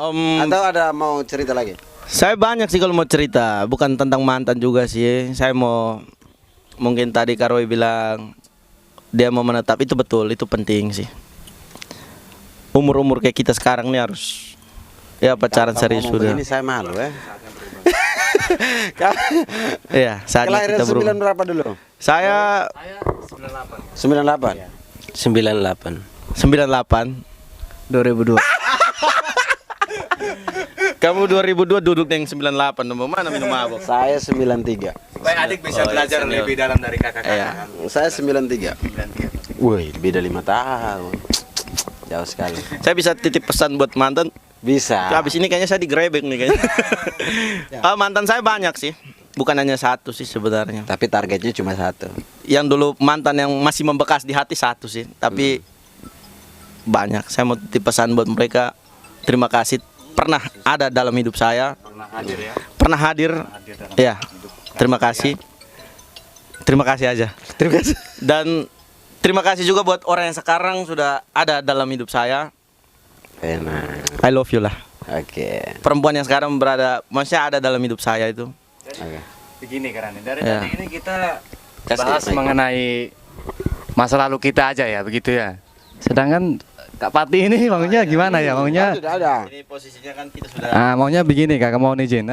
Atau ada mau cerita lagi? Saya banyak sih kalau mau cerita, bukan tentang mantan juga sih. Saya mau, mungkin tadi Karoi bilang dia mau menetap, itu betul, itu penting sih. Umur-umur kayak kita sekarang nih harus ya pacaran serius sudah. Ini saya malu ya. Iya, saatnya Kelahiran kita 9 berubah. berapa dulu? Saya 98. 98. 98 2002. Kamu 2002 duduk yang 98, nomor mana minum mabok? Saya 93. Supaya adik bisa belajar lebih dalam dari kakak-kakak. Saya 93. Wih, beda 5 tahun. Jauh sekali. Saya bisa titip pesan buat mantan. Bisa. Habis ini kayaknya saya digrebek nih kayaknya. Mantan saya banyak sih. Bukan hanya satu sih sebenarnya. Tapi targetnya cuma satu. Yang dulu mantan yang masih membekas di hati satu sih. Tapi banyak. Saya mau titip pesan buat mereka. Terima kasih pernah ada dalam hidup saya. Pernah hadir ya. Pernah hadir. Ya. Terima kasih. Terima kasih aja. Terima kasih. Dan terima kasih juga buat orang yang sekarang sudah ada dalam hidup saya. Enak. I love you lah. Oke. Perempuan yang sekarang berada, maksudnya ada dalam hidup saya itu. Oke. Begini Karani, dari Ya. tadi ini kita Kasih bahas mic. mengenai masa lalu kita aja ya, begitu ya. Sedangkan Kak Pati ini maunya gimana ya? Maunya Sudah ada. Ini posisinya kan kita sudah. maunya begini Kakak, mau izin.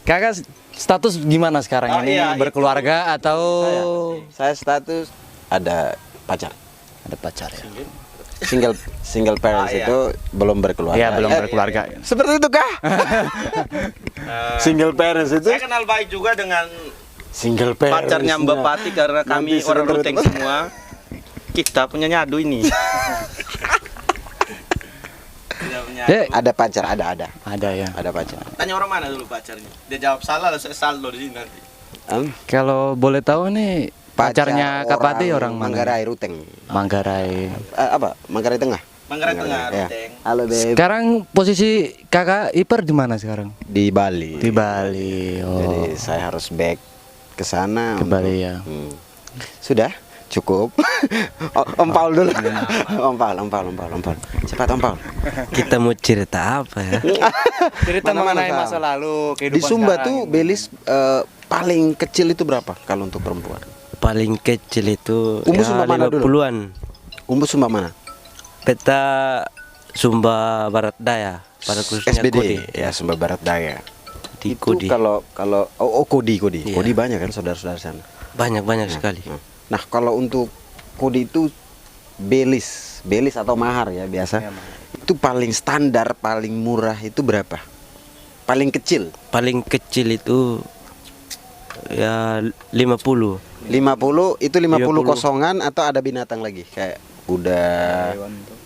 Kakak status gimana sekarang Oh, ini? iya, Berkeluarga atau Saya status ada pacar. ada pacar ya? Single parents iya. itu belum berkeluarga. Iya, belum berkeluarga. Seperti itu kah? Single parents itu Saya kenal baik juga dengan single parents. pacarnya Mbak Pati karena kami Nanti orang seru-seru Ruteng terus. semua. Kita punya nyadu ini. Kita punya Ya, Ada pacar, ada. ada ya. Ada pacar. Tanya orang mana dulu pacarnya? Dia jawab salah, lalu saya saldo di sini nanti. Kalau boleh tahu nih pacarnya Kak Pati orang mana? Manggarai Ruteng. Manggarai. Apa? Manggarai Tengah. Manggarai Tengah, Ya. Ruteng. Halo Beb. Sekarang posisi Kakak Ipar di mana sekarang? Di Bali. Di Bali. Oh. Jadi saya harus back ke sana. Ke Bali ya. Sudah? Cukup. Om Paul dulu. Om Paul. Cepat Om Paul. Kita mau cerita apa ya? Cerita Mana-mana, mengenai Kak. masa lalu, Di kehidupan Sumba sekarang tuh ini. Belis paling kecil itu berapa kalau untuk perempuan? Paling kecil itu Umur ya, Sumba mana dulu? 50-an. Umur Sumba mana? Peta Sumba Barat Daya, pada khususnya SBD. Kodi. Ya, Sumba Barat Daya. Di Itu Kodi. kalau Kodi. Iya. Kodi banyak kan saudara-saudara sana. Banyak sekali. Nah, kalau untuk Kodi itu Belis atau mahar ya biasa. Iya, mahar. Itu paling standar, paling murah itu berapa? Paling kecil Paling kecil itu ya 50. 50 itu 50 50. kosongan atau ada binatang lagi kayak kuda,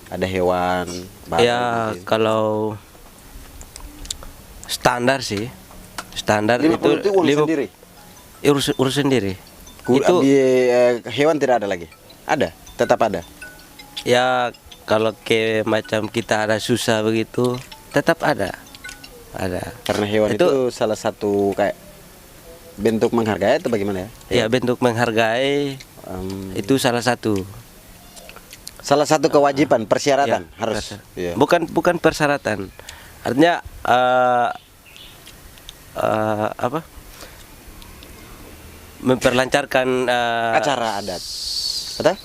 ada hewan, babi Ya gitu. kalau standar sih. Standar 50 itu itu uang sendiri. urus sendiri. Itu hewan tidak ada lagi. Ada, tetap ada. Ya kalau ke macam kita ada susah begitu tetap ada. Ada. Karena hewan itu salah satu kayak bentuk menghargai atau bagaimana ya? Ya bentuk menghargai itu salah satu. Salah satu kewajiban, persyaratan Ya, harus. Iya. Bukan persyaratan. Artinya apa? Memperlancarkan Acara adat. Betul?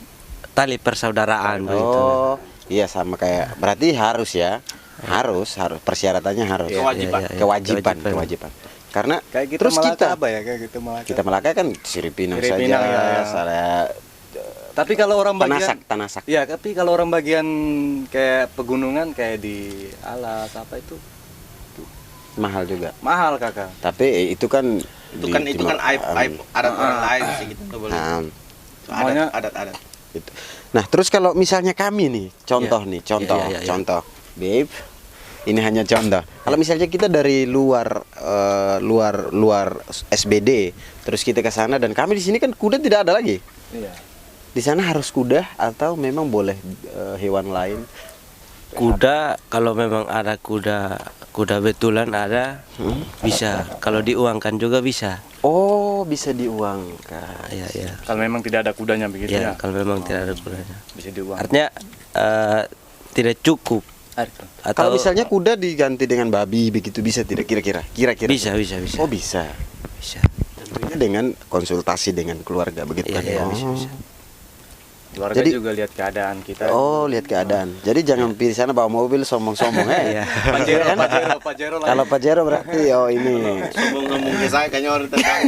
tali persaudaraan begitu. Oh, iya sama kayak berarti harus ya. Harus persyaratannya harus. Kewajiban. Iya, iya, Kewajiban. Karena Kayak kita terus kita apa ya? Kayak gitu Malaka. kita Melaka kan Siripinang saja. Siripinang, ya. Saya Tapi kalau orang bagian Tanasak. Iya, tapi kalau orang bagian kayak pegunungan kayak di alas apa itu mahal juga. mahal Kakak. Tapi itu kan Itu kan aib adat orang lain sih, kita nggak boleh. Semuanya- Adat. Gitu. Nah, terus kalau misalnya kami nih, contoh Iya. nih, contoh, Iya. contoh, Babe. Ini hanya contoh. Kalau misalnya kita dari luar SBD, terus kita ke sana dan kami di sini kan kuda tidak ada lagi. Iya. Di sana harus kuda atau memang boleh hewan lain? Kuda kalau memang ada kuda betulan ada bisa. Kalau diuangkan juga bisa. Oh, bisa diuangkan. Ya ya. Kalau memang tidak ada kudanya begitu Ya ya. kalau memang tidak ada kudanya. Bisa diuang. Artinya tidak cukup Kalau misalnya kuda diganti dengan babi begitu bisa tidak kira-kira? Kira-kira. bisa. Oh bisa. Bisa. Tentunya dengan konsultasi dengan keluarga begitu kan? Iya, Oh. bisa. Keluarga Jadi- juga lihat keadaan kita. Oh, lihat keadaan. Jadi jangan pilih sana bawa mobil sombong-sombong ya. Iya. Pajero Kalau Pajero berarti oh ini. Sombong-sombong ke saya kayaknya orang tentang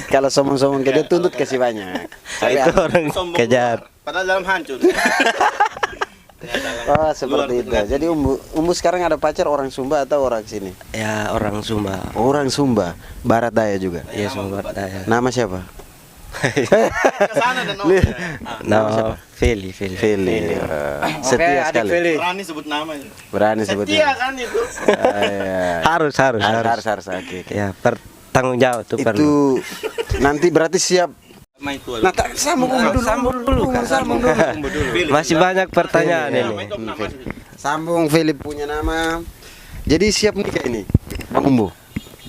Kalau sombong-sombong ke dia tuntut kasih banyak. Tapi Itu orang sombong kejar. luar, padahal dalam hancur. oh seperti itu. Jadi Umbu sekarang ada pacar orang Sumba atau orang sini? Ya orang Sumba. Orang Sumba, Barat Daya juga. Iya Sumba Daya. Nama siapa? Ke sana dan No, Feli. Fili. Setia sekali. berani sebut nama itu. Berani Setia sebutnya. kan itu. Harus. Harus. Oke. Ya, bertanggung jawab tuh perlu. Itu nanti berarti siap. Nama itu. Nah, tak sambung Umbu dulu. Sambung dulu kan. Sambung dulu. Masih banyak pertanyaan Nama ini. itu nama sih. Sambung Philip punya nama. Jadi siap nikah ini, Bang Umbu.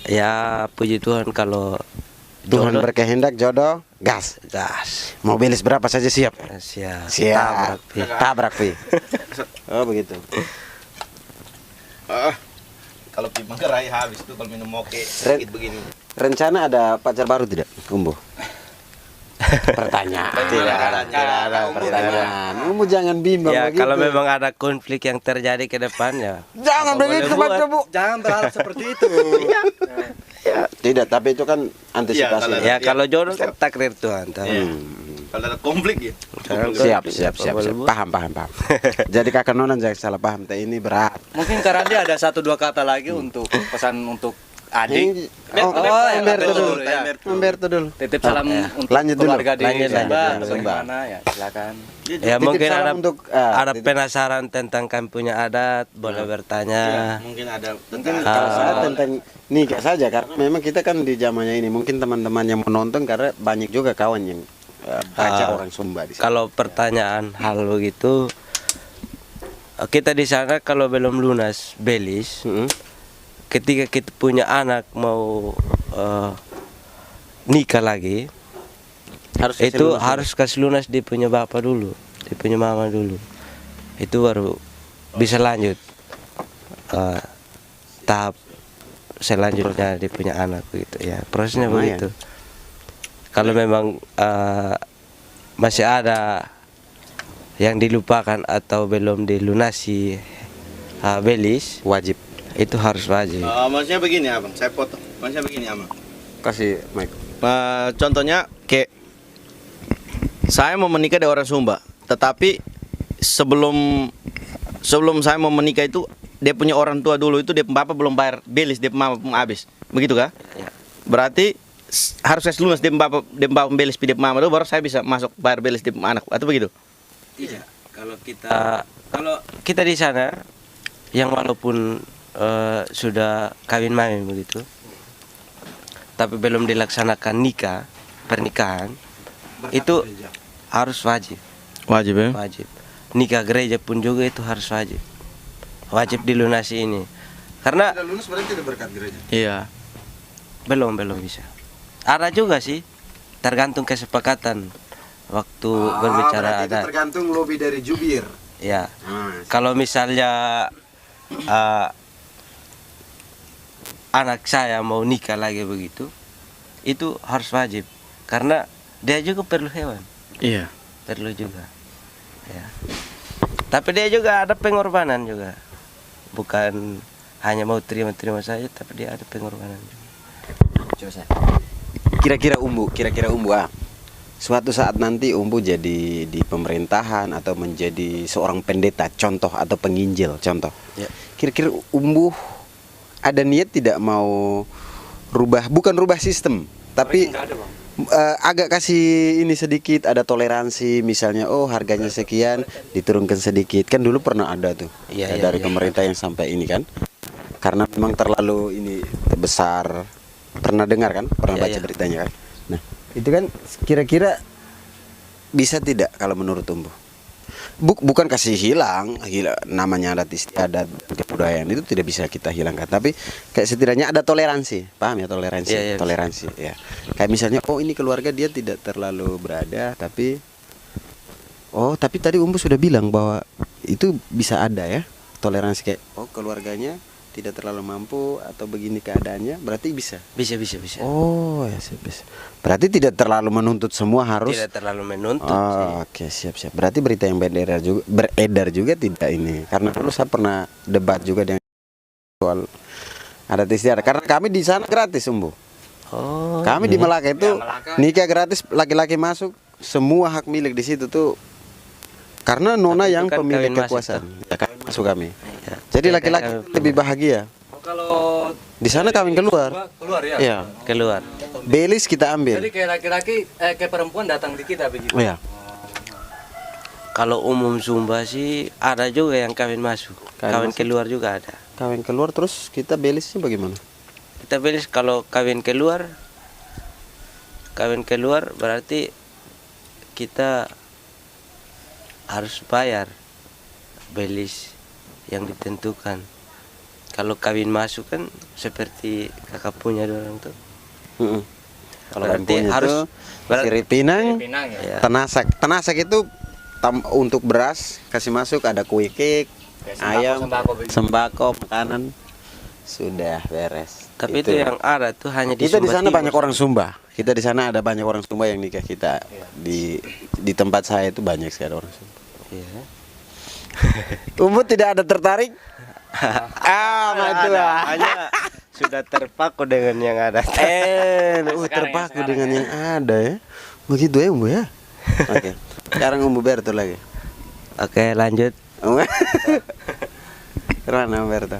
Ya, puji Tuhan kalau Tuhan jodoh, berkehendak jodoh, gas. gas. Mau belis berapa saja siap. Siap. Siap. Tabrak, Pi. Tabrak Pi. Oh begitu. Kalau pi manggarai habis tuh kalau minum moke Ren- sedikit begini. Rencana ada pacar baru tidak, Umbu? Pertanyaan. Tidak ada pertanyaan. Umbu jangan bimbang Ya, begitu. kalau memang ada konflik yang terjadi ke depannya. Jangan apa begitu, boleh Mas buat. Bu. Jangan berharap seperti itu. Tidak, tapi itu kan antisipasi. Iya, Ya, kalau jodoh kan takdir Tuhan. tahu. Kalau ada konflik ya. Sekarang Siap, konflik, siap, apa siap, boleh siap. buat. Paham. Jadi kakak Nonan jangan salah paham. Teh ini berat. Mungkin Karandi ada 1-2 kata lagi untuk pesan untuk adik. Oh, Umberto dulu. ya. Umberto dulu. Titip salam untuk Lanjut dulu. keluarga di Lanjut, Sumba. lanjut. Bagaimana ya? Silakan. Ya Titip mungkin salam ada untuk, ada titip- penasaran tentang kami punya adat, boleh bertanya. Mungkin ada Mungkin kalau saya tentang nikah saja karena memang kita kan di zamannya ini mungkin teman-teman yang menonton karena banyak juga kawan yang baca orang Sumba di sana. Kalau pertanyaan hal begitu, kita di sana kalau belum lunas belis, Mm-mm. ketika kita punya anak mau nikah lagi, Harus itu lunas. harus kasih lunas dia punya bapak dulu, dia punya mama dulu, itu baru bisa lanjut tahap selanjutnya dia punya anak begitu ya, prosesnya Lumayan. begitu. Kalau memang masih ada yang dilupakan atau belum dilunasi belis, wajib itu harus wajib. maksudnya begini abang, saya potong. Maksudnya begini abang. kasih mic. Contohnya kayak saya mau menikah dari orang Sumba, tetapi sebelum saya mau menikah itu dia punya orang tua dulu itu dia bapak belum bayar belis, dia mama belum habis, begitu kah? Ya. Berarti harus kasih lunas dia bapak belis dia mama dulu baru saya bisa masuk bayar belis dia anak atau begitu? Iya, kalau kita di sana yang walaupun sudah kawin main begitu, tapi belum dilaksanakan pernikahan, itu harus wajib. Wajib ya? Wajib. Nikah gereja pun juga itu harus wajib. Wajib dilunasi ini. Karena lulus berarti tidak berkat gereja. Iya. belum bisa. Ada juga sih, tergantung kesepakatan waktu berbicara adat. tergantung lobby dari jubir. Ya. Kalau misalnya anak saya mau nikah lagi begitu, itu harus wajib karena dia juga perlu hewan, Iya. perlu juga. Ya. Tapi dia juga ada pengorbanan juga, bukan hanya mau terima saja, tapi dia ada pengorbanan juga. Coba saya. Kira-kira Umbu suatu saat nanti Umbu jadi di pemerintahan atau menjadi seorang pendeta contoh atau penginjil contoh. Ya. Kira-kira Umbu ada niat tidak mau bukan rubah sistem, tapi agak kasih ini sedikit ada toleransi misalnya harganya sekian diturunkan sedikit kan dulu pernah ada tuh Iya, dari iya. pemerintah yang sampai ini kan karena memang terlalu ini besar pernah dengar kan pernah Iya, baca iya. beritanya kan nah itu kan kira-kira bisa tidak kalau menurut Umbu bukan kasih hilang namanya adat istiadat kebudayaan itu tidak bisa kita hilangkan tapi kayak setidaknya ada toleransi paham ya toleransi Iya, iya, toleransi ya kayak misalnya ini keluarga dia tidak terlalu berada tapi tadi Umbu sudah bilang bahwa itu bisa ada ya toleransi kayak oh keluarganya tidak terlalu mampu atau begini keadaannya, berarti bisa. Bisa. Oh ya siap, bisa. Berarti tidak terlalu menuntut semua harus. Tidak terlalu menuntut sih. Oh, oke siap. Berarti berita yang beredar juga tidak ini. Karena dulu saya pernah debat juga dengan soal adat istiadat. Karena kami di sana gratis, Umbu. Oh. Kami di Melaka itu nikah gratis, laki-laki masuk, semua hak milik di situ tuh. Karena nona Tapi yang itu kan pemilik kawin masuk kekuasaan. Ya, kawin masuk kami. Ya. Jadi Ya, laki-laki kawin- lebih bahagia. Kalau Di sana kawin keluar. keluar ya. Iya. Keluar. Belis kita ambil. Jadi kayak laki-laki kayak perempuan datang di kita begitu. Oh ya. Kalau umum Sumba sih ada juga yang kawin masuk. Kawin Kawin masuk. keluar juga ada. Kawin keluar terus kita belisnya bagaimana? Kita pilih kalau kawin keluar berarti kita harus bayar belis yang ditentukan. Kalau kawin masuk kan seperti kakak punya orang tuh. Heeh. Kalau Berarti kampungnya harus itu Sirip Pinang, Pinang ya. Ya. Tenasak. Tenasak itu untuk beras kasih masuk ada kue kek, ayam, sembako, makanan. Sudah beres. Tapi itu yang ada tuh hanya di kita di Sumba sana Timur. banyak orang Sumba. Kita di sana ada banyak orang Sumba yang nikah kita. Di tempat saya itu banyak sekali orang Sumba. Iya. Umbu tidak ada tertarik? Ada, hanya sudah terpaku dengan yang ada. Terpaku dengan yang ada ya. Begitu ya Umbu ya. Oke. Sekarang Umbu Berto lagi. Oke, lanjut. Mana Berto?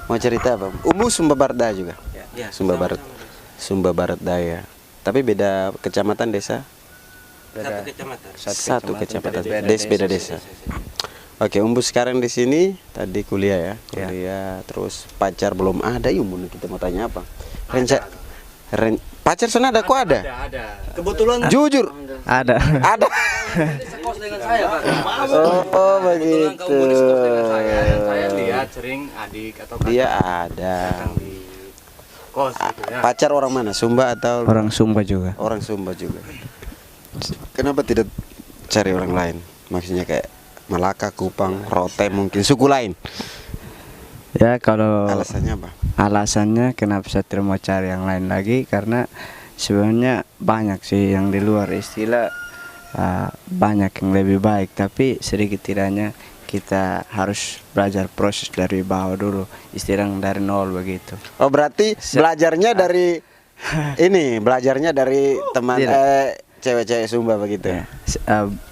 Mau cerita apa? Umbu Sumba Barat Daya juga. Ya, Sumba Barat. Sumba Barat Daya. Tapi beda kecamatan desa. Satu kecamatan. Satu kecamatan. Beda desa. Oke, Umbu sekarang di sini tadi kuliah ya. Kuliah terus pacar belum ada. Ya Umbu kita mau tanya apa? Pacar sana ada kok ada? Ada. Kebetulan Jujur. Ada. Ada. sekos dengan saya, Pak. Oh, Kebetulan begitu. kamu sekos dengan saya dan saya lihat sering adik atau kakak Dia ada. datang di kos gitu ya. Pacar orang mana? Sumba atau Orang Sumba juga. orang Sumba juga? Kenapa tidak cari orang lain? Maksudnya kayak Malaka, Kupang, Rote mungkin suku lain. Ya kalau Alasannya apa? alasannya kenapa saya tidak mau cari yang lain lagi karena sebenarnya banyak sih yang di luar istilah banyak yang lebih baik, tapi sedikit tidaknya kita harus belajar proses dari bawah dulu, istilah dari nol begitu. Oh berarti belajarnya dari ini, belajarnya dari teman Tidak. cewek-cewek Sumba begitu. Ya,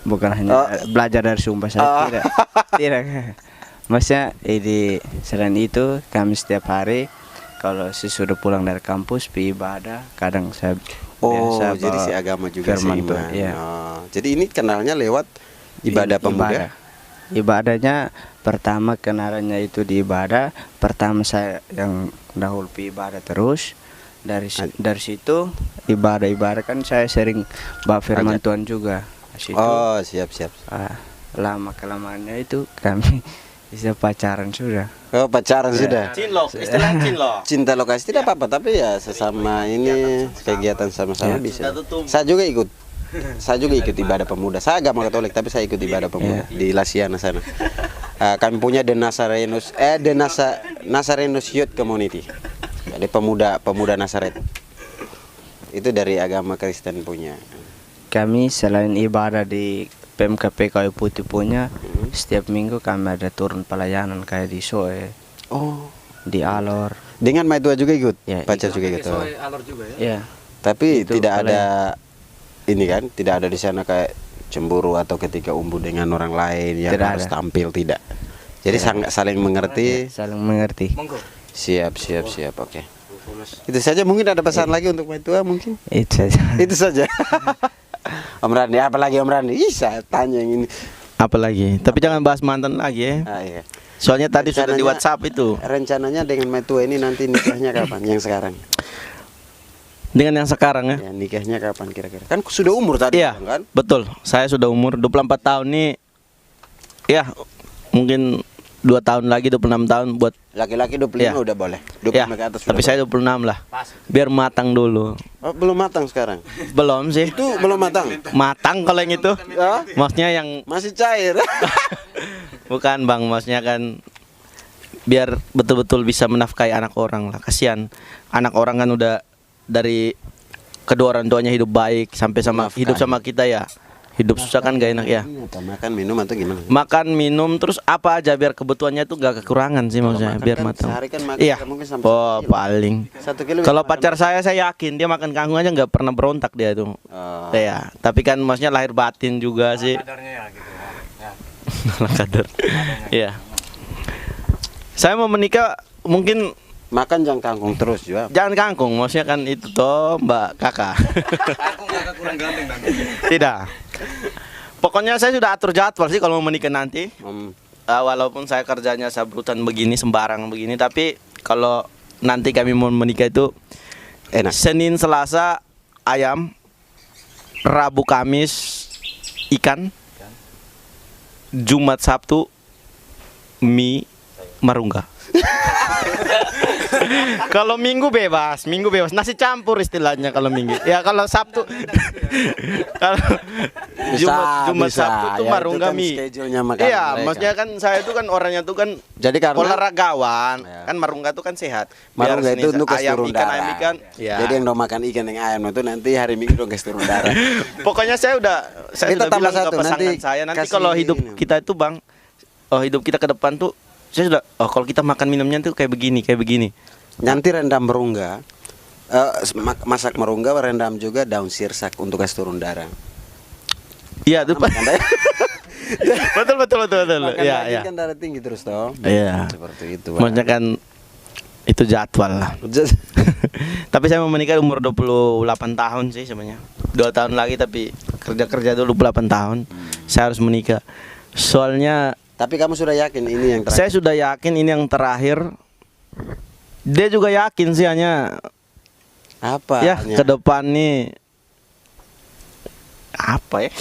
bukan hanya belajar dari Sumba saya tidak. Tidak. Maksudnya selain itu kami setiap hari kalau sesudah pulang dari kampus pergi ibadah, kadang saya biasa jadi bawa si agama juga firman sih. Tuhan, iya. Jadi ini kenalnya lewat ibadah pemuda. Ibadahnya pertama kenalannya itu di ibadah. Pertama saya yang dahulu pergi ibadah terus. Dari situ ibadah kan saya sering bawa firman Tuhan juga. Situ, Oh siap. lama kelamaannya itu kami bisa pacaran sudah. Oh pacaran sudah. Cinlok, istilah cinlok. Cinta lokasi tidak apa-apa, tapi ya sesama ini kegiatan sama-sama bisa. Saya juga ikut ibadah pemuda. Saya agama Katolik tapi saya ikut ibadah pemuda di Lasiana sana. Kami punya The Nazarenus Youth Community. Jadi pemuda Nazaret. Itu dari agama Kristen punya. Kami selain ibadah di PMKP Kayu Putih punya, setiap minggu kami ada turun pelayanan kayak di Soe, di Alor. Dengan Maitua juga ikut, Ya, pacar juga ikut. Alor juga ya. Ya, Tapi Itu tidak ada ini kan, tidak ada di sana kayak cemburu atau ketika Umbu dengan orang lain yang Tidak harus ada. tampil tidak. Jadi sangat saling mengerti. saling mengerti. Monggo. Siap, oke. Itu saja, mungkin ada pesan lagi untuk Maitua mungkin. Itu saja. Itu saja. Om Randi, apa lagi Om Randi? Ih, saya tanya yang ini. Apalagi, tapi jangan bahas mantan lagi ya. Iya. Soalnya tadi sudah di Rencananya- WhatsApp itu. Rencananya dengan Maitua ini nanti nikahnya kapan? Yang sekarang? Dengan yang sekarang ya. Ya, nikahnya kapan kira-kira? Kan sudah umur tadi Iya, kan? betul. Saya sudah umur 24 tahun nih. Ya, mungkin 2 tahun lagi 26 tahun buat Laki-laki 25 Iya. udah boleh. 25 ya. ke atas Tapi sudah saya 26 lah. Biar matang dulu. boleh. Oh, belum matang sekarang. Belum sih. Itu belum matang. Matang kalau yang itu. Ya? Maksudnya yang Masih cair. bukan Bang, maksudnya kan biar betul-betul bisa menafkahi anak orang lah. Kasihan anak orang kan udah dari kedua orang tuanya hidup baik sampai sama Menafkahi. hidup sama kita ya. Hidup susah kan gak enak ya. Apa makan minum atau gimana? Makan minum terus apa aja biar kebutuhannya itu gak kekurangan sih maksudnya, makan biar kan matang. sehari kan makan Iya. mungkin sampai Oh, 1 kilo. paling. 1 kilo Kalau bisa pacar saya yakin dia makan kangkung aja nggak pernah berontak dia tuh. Oh. Ya, tapi kan maksudnya lahir batin juga sih. Kadarnya ya gitu ya. Ala kadar. Iya. Saya mau menikah mungkin Makan jangan kangkung terus juga. jangan kangkung, maksudnya kan itu toh Mbak Kakak. Kakak kurang ganteng nanti. Tidak. Pokoknya saya sudah atur jadwal sih kalau mau menikah nanti. Walaupun saya kerjanya sabrutan begini, sembarang begini, tapi kalau nanti kami mau menikah itu Enak. Senin, Selasa ayam, Rabu, Kamis ikan, Jumat, Sabtu mie marungga. Kalau minggu bebas, nasi campur istilahnya kalau minggu. Ya kalau Sabtu, kalau Jumat bisa. Sabtu tuh Ya, marungga itu kan mie. schedule-nya makan Iya, mereka. maksudnya kan saya itu kan orangnya tuh kan Jadi karena olahragawan, Ya. kan marungga tuh kan sehat. marungga Biar itu untuk ayam turun ikan, darah. ayam ikan. Ya. Jadi yang udah makan ikan yang ayam itu nanti hari Minggu dong kasih turun darah. Pokoknya saya Kita sudah tambah bilang ke satu, pasangan nanti saya nanti kasih kalau hidup ini. kita itu Bang, hidup kita ke depan tuh saya sudah kalau kita makan minumnya tuh kayak begini. Nanti rendam merungga. Masak merungga rendam juga daun sirsak untuk kasih turun darah. Iya, tuh Pak. betul. Makan Iya, daging iya. kan darah tinggi terus toh. Iya. Seperti itu. Pak. Maksudnya kan itu jadwal lah. Tapi saya mau menikah umur 28 tahun sih sebenarnya. 2 tahun lagi tapi kerja dulu 28 tahun. Saya harus menikah. Soalnya Tapi kamu sudah yakin ini yang terakhir? saya sudah yakin ini yang terakhir. Dia juga yakin sih hanya Apa? ya ke depan nih apa ya?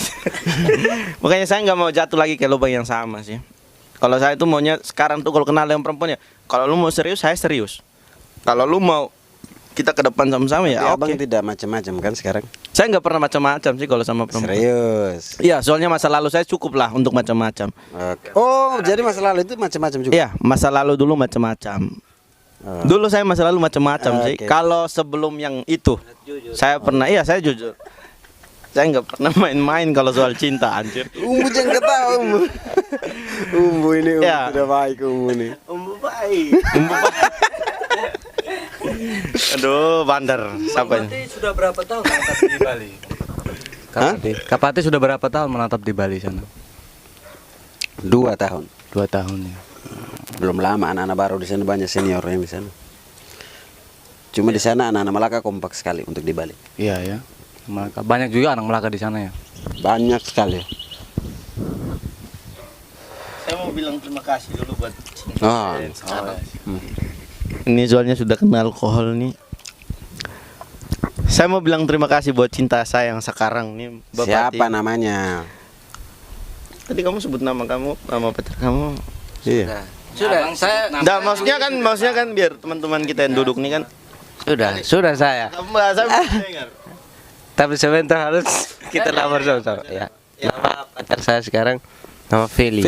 Makanya saya nggak mau jatuh lagi ke lubang yang sama sih. Kalau saya tuh maunya sekarang tuh kalau kenal yang perempuan ya, kalau lu mau serius saya serius. Kalau lu mau kita ke depan sama-sama ya Abang oke. tidak macam-macam kan sekarang? Saya nggak pernah macam-macam sih kalau sama perempuan. Serius. Iya, soalnya masa lalu saya cukup lah untuk macam-macam. Oke. Oh, jadi masa lalu itu macam-macam juga. Iya, masa lalu dulu macam-macam. Oh. Dulu saya masa lalu macam-macam sih. Oke. Kalau sebelum yang itu, saya pernah, iya saya jujur. Saya nggak pernah main-main kalau soal cinta, anjir. Umbu jangan ketawa umbu. Umbu ini umbu Ya. sudah baik umbu nih. Umbu baik. Aduh, bandar. Siapa ini? Sudah berapa tahun menetap di Bali? Kapati sudah berapa tahun menetap di Bali sana? 2 tahun. 2 tahun ya. Belum lama anak-anak baru di sana banyak seniornya di sana. Cuma di sana anak-anak Malaka kompak sekali untuk di Bali. Iya ya. Melaka. Banyak juga anak Melaka di sana ya. Banyak sekali. Saya mau bilang terima kasih dulu buat Oh. ini soalnya sudah kena alkohol nih. Saya mau bilang terima kasih buat cinta saya yang sekarang nih, Bapak Siapa Ti. namanya? Tadi kamu sebut nama kamu, nama pacar kamu. Iya. Sudah, saya Nggak, maksudnya kan biar teman-teman kita yang duduk nih kan. sudah saya. Saya mau dengar. Tapi sebentar harus kita lapor sama-sama ya. Nama pacar saya sekarang nama Feli.